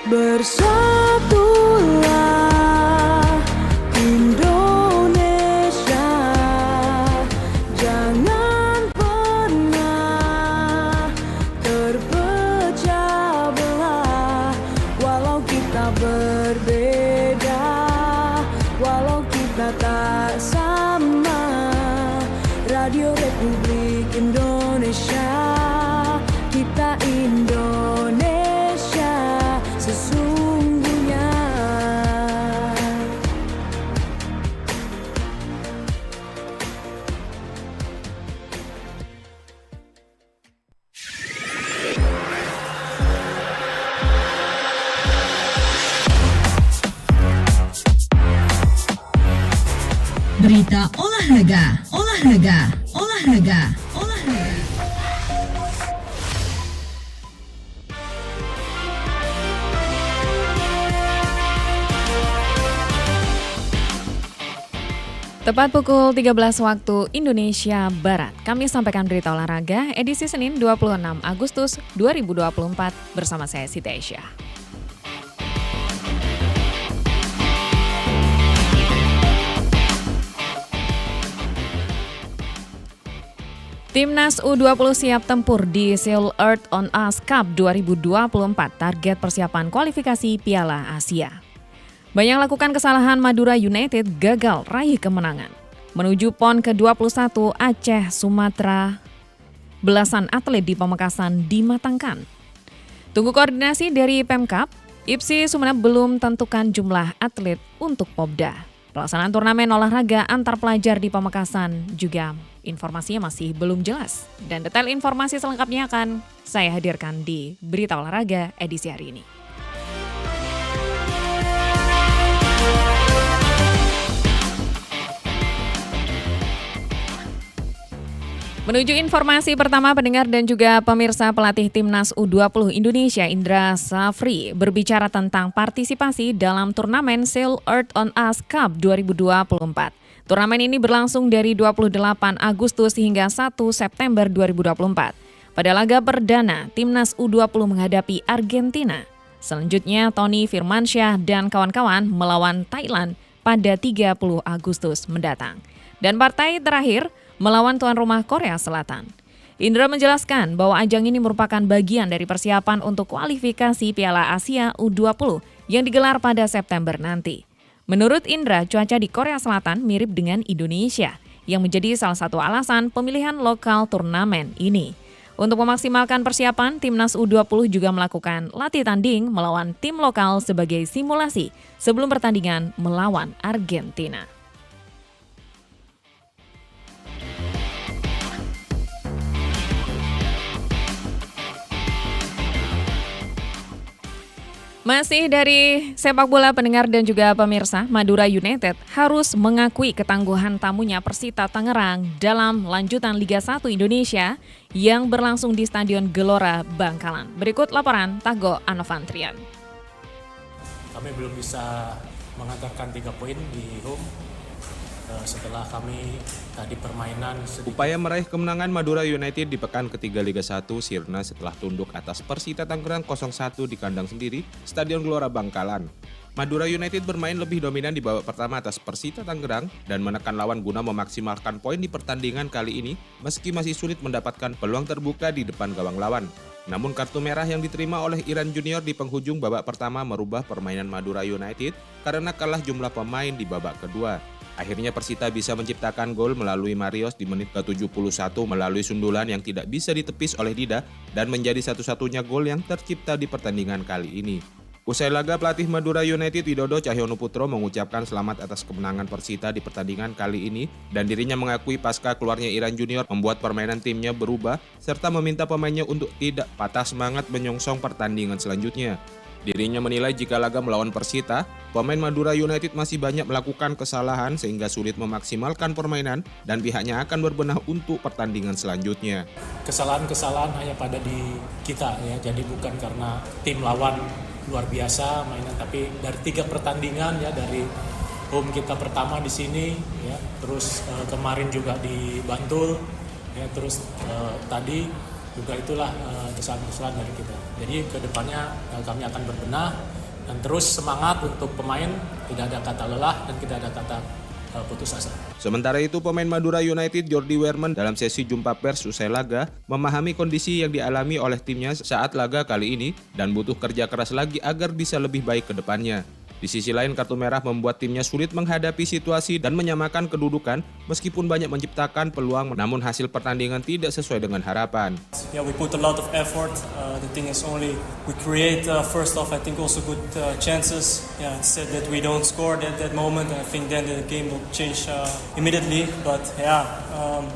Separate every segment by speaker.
Speaker 1: Bersatulah Indonesia, jangan pernah terpecah belah. Walau kita berbeda, walau kita tak sama, Radio Republik Indonesia, kita Indonesia sesungguhnya.
Speaker 2: Berita olahraga.
Speaker 3: Tepat pukul 13 waktu Indonesia Barat, kami sampaikan berita olahraga edisi Senin 26 Agustus 2024 bersama saya Siti Aisyah. Timnas U20 siap tempur di Seoul Earth on Ice Cup 2024, target persiapan kualifikasi Piala Asia. Banyak lakukan kesalahan, Madura United gagal raih kemenangan. Menuju PON ke-21 Aceh, Sumatera, belasan atlet di Pamekasan dimatangkan. Tunggu koordinasi dari Pemkab, IPSI Sumeneb belum tentukan jumlah atlet untuk Popda. Pelaksanaan turnamen olahraga antar pelajar di Pamekasan juga informasinya masih belum jelas. Dan detail informasi selengkapnya akan saya hadirkan di Berita Olahraga edisi hari ini. Menuju informasi pertama, pendengar dan juga pemirsa, pelatih Timnas U20 Indonesia Indra Safri berbicara tentang partisipasi dalam turnamen Seoul Earth on Ice Cup 2024. Turnamen ini berlangsung dari 28 Agustus hingga 1 September 2024. Pada laga perdana, Timnas U20 menghadapi Argentina. Selanjutnya, Tony Firmansyah dan kawan-kawan melawan Thailand pada 30 Agustus mendatang. Dan partai terakhir melawan tuan rumah Korea Selatan. Indra menjelaskan bahwa ajang ini merupakan bagian dari persiapan untuk kualifikasi Piala Asia U20 yang digelar pada September nanti. Menurut Indra, cuaca di Korea Selatan mirip dengan Indonesia, yang menjadi salah satu alasan pemilihan lokal turnamen ini. Untuk memaksimalkan persiapan, Timnas U20 juga melakukan latih tanding melawan tim lokal sebagai simulasi sebelum pertandingan melawan Argentina. Masih dari sepak bola, pendengar dan juga pemirsa, Madura United harus mengakui ketangguhan tamunya Persita Tangerang dalam lanjutan Liga 1 Indonesia yang berlangsung di Stadion Gelora Bangkalan. Berikut laporan Tago Anovantrian.
Speaker 4: Kami belum bisa mengantarkan 3 poin di home setelah kami tadi permainan sedikit.
Speaker 5: Upaya meraih kemenangan Madura United di pekan ketiga Liga 1 sirna setelah tunduk atas Persita Tangerang 0-1 di kandang sendiri Stadion Gelora Bangkalan. Madura United bermain lebih dominan di babak pertama atas Persita Tangerang dan menekan lawan guna memaksimalkan poin di pertandingan kali ini meski masih sulit mendapatkan peluang terbuka di depan gawang lawan. Namun kartu merah yang diterima oleh Iran Junior di penghujung babak pertama merubah permainan Madura United karena kalah jumlah pemain di babak kedua. Akhirnya Persita bisa menciptakan gol melalui Marios di menit ke-71 melalui sundulan yang tidak bisa ditepis oleh Dida dan menjadi satu-satunya gol yang tercipta di pertandingan kali ini. Usai laga, pelatih Madura United Widodo Cahyono-Putro mengucapkan selamat atas kemenangan Persita di pertandingan kali ini dan dirinya mengakui pasca keluarnya Iran Junior membuat permainan timnya berubah serta meminta pemainnya untuk tidak patah semangat menyongsong pertandingan selanjutnya. Dirinya menilai jika laga melawan Persita, pemain Madura United masih banyak melakukan kesalahan sehingga sulit memaksimalkan permainan dan pihaknya akan berbenah untuk pertandingan selanjutnya.
Speaker 4: Kesalahan-kesalahan hanya pada di kita ya, jadi bukan karena tim lawan luar biasa mainan, tapi dari 3 pertandingan ya, dari home kita pertama di sini ya, terus kemarin juga di Bantul ya, terus tadi juga itulah kesalahan-kesalahan dari kita. Jadi ke depannya kami akan berbenah dan terus semangat untuk pemain, tidak ada kata lelah dan tidak ada kata putus asa.
Speaker 5: Sementara itu pemain Madura United Jordi Wehrman dalam sesi jumpa pers usai laga memahami kondisi yang dialami oleh timnya saat laga kali ini dan butuh kerja keras lagi agar bisa lebih baik ke depannya. Di sisi lain, kartu merah membuat timnya sulit menghadapi situasi dan menyamakan kedudukan meskipun banyak menciptakan peluang namun hasil pertandingan tidak sesuai dengan harapan.
Speaker 6: Yeah, we put a lot of effort. The thing is only we create first off, I think also good chances. Yeah, instead that we don't score at that moment, I think then the game will change immediately. But yeah,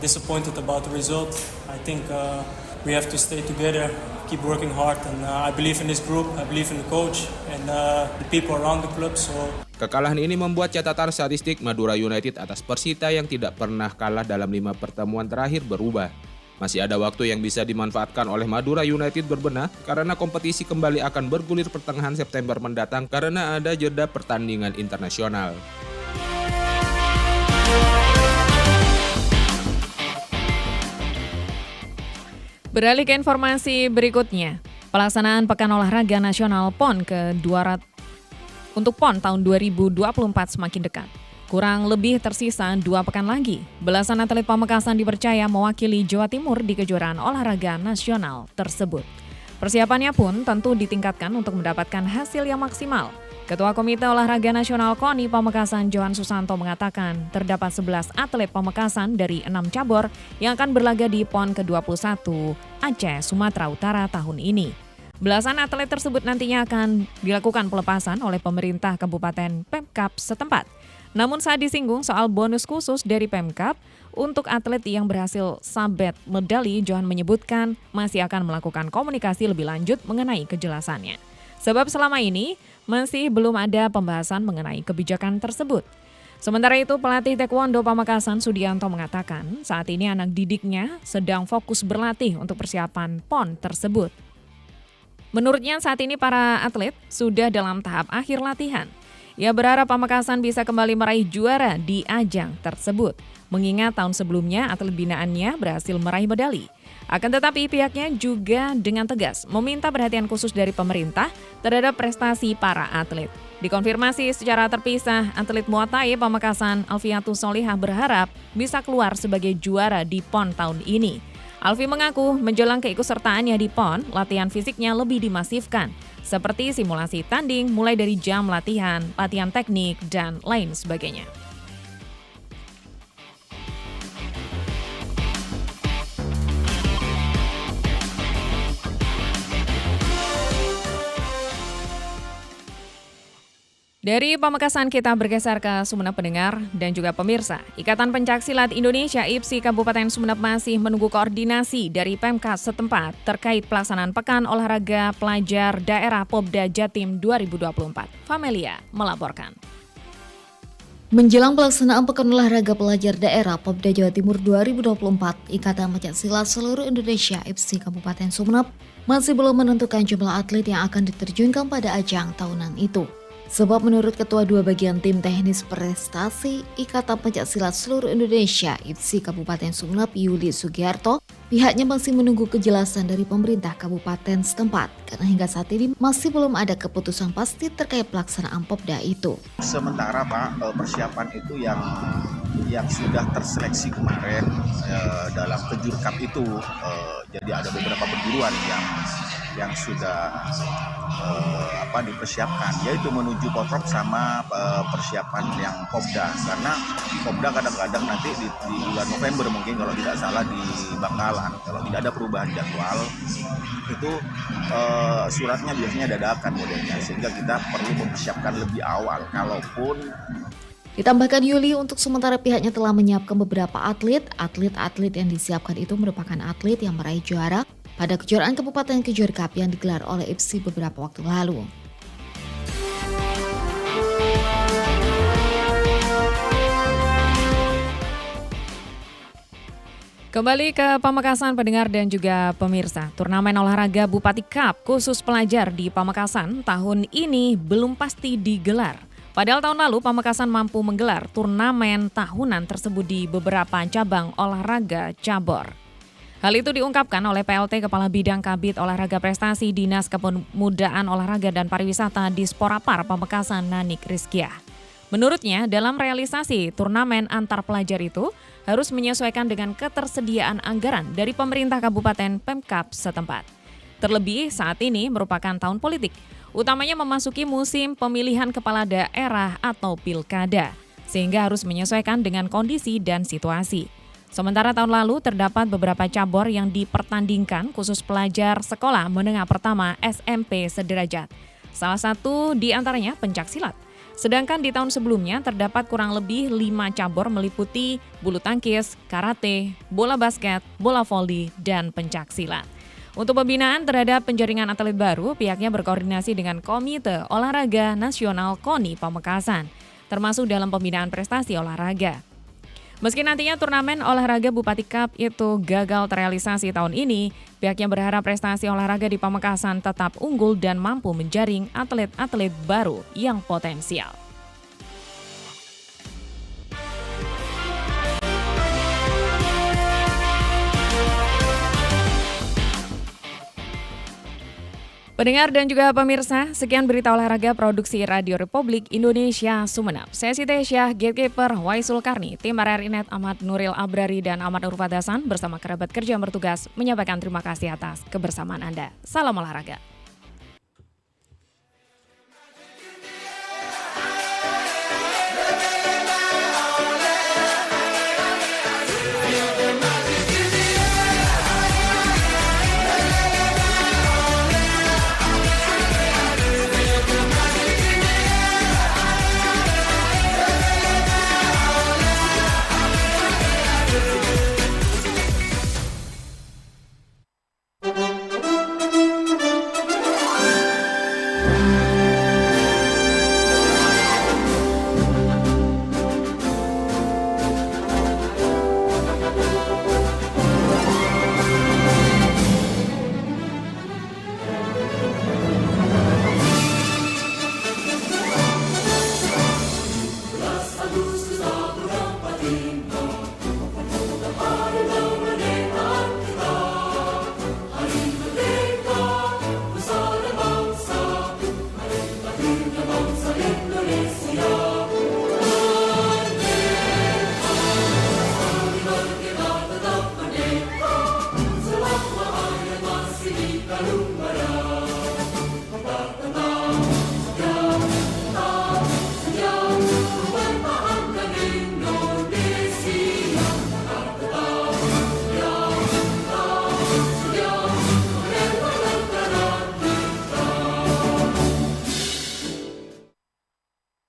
Speaker 6: disappointed about the result. I think we have to stay together, keep working hard, and I believe in this group, I believe in the coach and the people around the club. So
Speaker 5: Kekalahan ini membuat catatan statistik Madura United atas Persita yang tidak pernah kalah dalam 5 pertemuan terakhir berubah. Masih ada waktu yang bisa dimanfaatkan oleh Madura United berbenah karena kompetisi kembali akan bergulir pertengahan September mendatang karena ada jeda pertandingan internasional.
Speaker 3: Beralih ke informasi berikutnya. Pelaksanaan Pekan Olahraga Nasional PON ke-200 untuk PON tahun 2024 semakin dekat. Kurang lebih tersisa 2 pekan lagi. Belasan atlet Pamekasan dipercaya mewakili Jawa Timur di kejuaraan olahraga nasional tersebut. Persiapannya pun tentu ditingkatkan untuk mendapatkan hasil yang maksimal. Ketua Komite Olahraga Nasional KONI Pamekasan Johan Susanto mengatakan terdapat 11 atlet Pamekasan dari 6 cabur yang akan berlaga di PON ke-21 Aceh, Sumatera Utara tahun ini. Belasan atlet tersebut nantinya akan dilakukan pelepasan oleh pemerintah Kabupaten Pemkab setempat. Namun saat disinggung soal bonus khusus dari Pemkab untuk atlet yang berhasil sabet medali, Johan menyebutkan masih akan melakukan komunikasi lebih lanjut mengenai kejelasannya. Sebab selama ini masih belum ada pembahasan mengenai kebijakan tersebut. Sementara itu, pelatih Taekwondo Pamekasan Sudianto mengatakan saat ini anak didiknya sedang fokus berlatih untuk persiapan PON tersebut. Menurutnya saat ini para atlet sudah dalam tahap akhir latihan. Ia berharap Pamekasan bisa kembali meraih juara di ajang tersebut. Mengingat tahun sebelumnya atlet binaannya berhasil meraih medali. Akan tetapi pihaknya juga dengan tegas meminta perhatian khusus dari pemerintah terhadap prestasi para atlet. Dikonfirmasi secara terpisah, atlet Muay Thai Pamekasan Alfiatus Solihah berharap bisa keluar sebagai juara di PON tahun ini. Alfi mengaku menjelang keikutsertaannya di PON, latihan fisiknya lebih dimasifkan, seperti simulasi tanding mulai dari jam latihan, latihan teknik, dan lain sebagainya. Dari Pamekasan kita bergeser ke Sumeneb pendengar dan juga pemirsa. Ikatan Pencaksilat Indonesia IPSI Kabupaten Sumeneb masih menunggu koordinasi dari Pemkab setempat terkait pelaksanaan Pekan Olahraga Pelajar Daerah Popda Jatim 2024. Famelia melaporkan.
Speaker 7: Menjelang pelaksanaan Pekan Olahraga Pelajar Daerah Popda Jawa Timur 2024, Ikatan Pencaksilat Seluruh Indonesia IPSI Kabupaten Sumeneb masih belum menentukan jumlah atlet yang akan diterjunkan pada ajang tahunan itu. Sebab menurut Ketua 2 Bagian Tim Teknis Prestasi Ikatan Pencaksilat Seluruh Indonesia IPSI Kabupaten Sumeneb Yuli Sugiarto, pihaknya masih menunggu kejelasan dari pemerintah kabupaten setempat karena hingga saat ini masih belum ada keputusan pasti terkait pelaksanaan Popda itu.
Speaker 8: Sementara Pak, persiapan itu yang sudah terseleksi kemarin dalam Kejurkap itu, jadi ada beberapa perguruan yang sudah dipersiapkan, yaitu menuju Poprov sama persiapan yang Popda, karena Popda kadang-kadang nanti di bulan November mungkin kalau tidak salah di Bangkalan, kalau tidak ada perubahan jadwal itu suratnya biasanya dadakan modelnya, sehingga kita perlu mempersiapkan lebih awal. Kalaupun
Speaker 7: Ditambahkan Yuli, untuk sementara pihaknya telah menyiapkan beberapa atlet yang disiapkan itu merupakan atlet yang meraih juara pada kejuaraan Kabupaten Kejurkap yang digelar oleh IPSI beberapa waktu lalu.
Speaker 3: Kembali ke Pamekasan pendengar dan juga pemirsa. Turnamen olahraga Bupati Cup khusus pelajar di Pamekasan tahun ini belum pasti digelar. Padahal tahun lalu Pamekasan mampu menggelar turnamen tahunan tersebut di beberapa cabang olahraga cabur. Hal itu diungkapkan oleh PLT Kepala Bidang Kabid Olahraga Prestasi Dinas Kepemudaan Olahraga dan Pariwisata Disporapar Pamekasan Nanik Rizkiah. Menurutnya, dalam realisasi turnamen antar pelajar itu harus menyesuaikan dengan ketersediaan anggaran dari pemerintah kabupaten Pemkab setempat. Terlebih saat ini merupakan tahun politik, utamanya memasuki musim pemilihan kepala daerah atau pilkada, sehingga harus menyesuaikan dengan kondisi dan situasi. Sementara tahun lalu terdapat beberapa cabur yang dipertandingkan khusus pelajar sekolah menengah pertama SMP sederajat. Salah satu di antaranya pencaksilat. Sedangkan di tahun sebelumnya terdapat kurang lebih 5 cabur meliputi bulu tangkis, karate, bola basket, bola voli, dan pencaksilat. Untuk pembinaan terhadap penjaringan atlet baru, pihaknya berkoordinasi dengan Komite Olahraga Nasional KONI Pamekasan, termasuk dalam pembinaan prestasi olahraga. Meski nantinya turnamen olahraga Bupati Cup itu gagal terrealisasi tahun ini, pihaknya berharap prestasi olahraga di Pamekasan tetap unggul dan mampu menjaring atlet-atlet baru yang potensial. Pendengar dan juga pemirsa, sekian berita olahraga produksi Radio Republik Indonesia Sumeneb. Saya Siti Aisyah, Gatekeeper Waisul Karni, tim RRI.net Ahmad Nuril Abrari dan Ahmad Nurfadasan bersama kerabat kerja yang bertugas menyampaikan terima kasih atas kebersamaan Anda. Salam olahraga.
Speaker 1: Lumba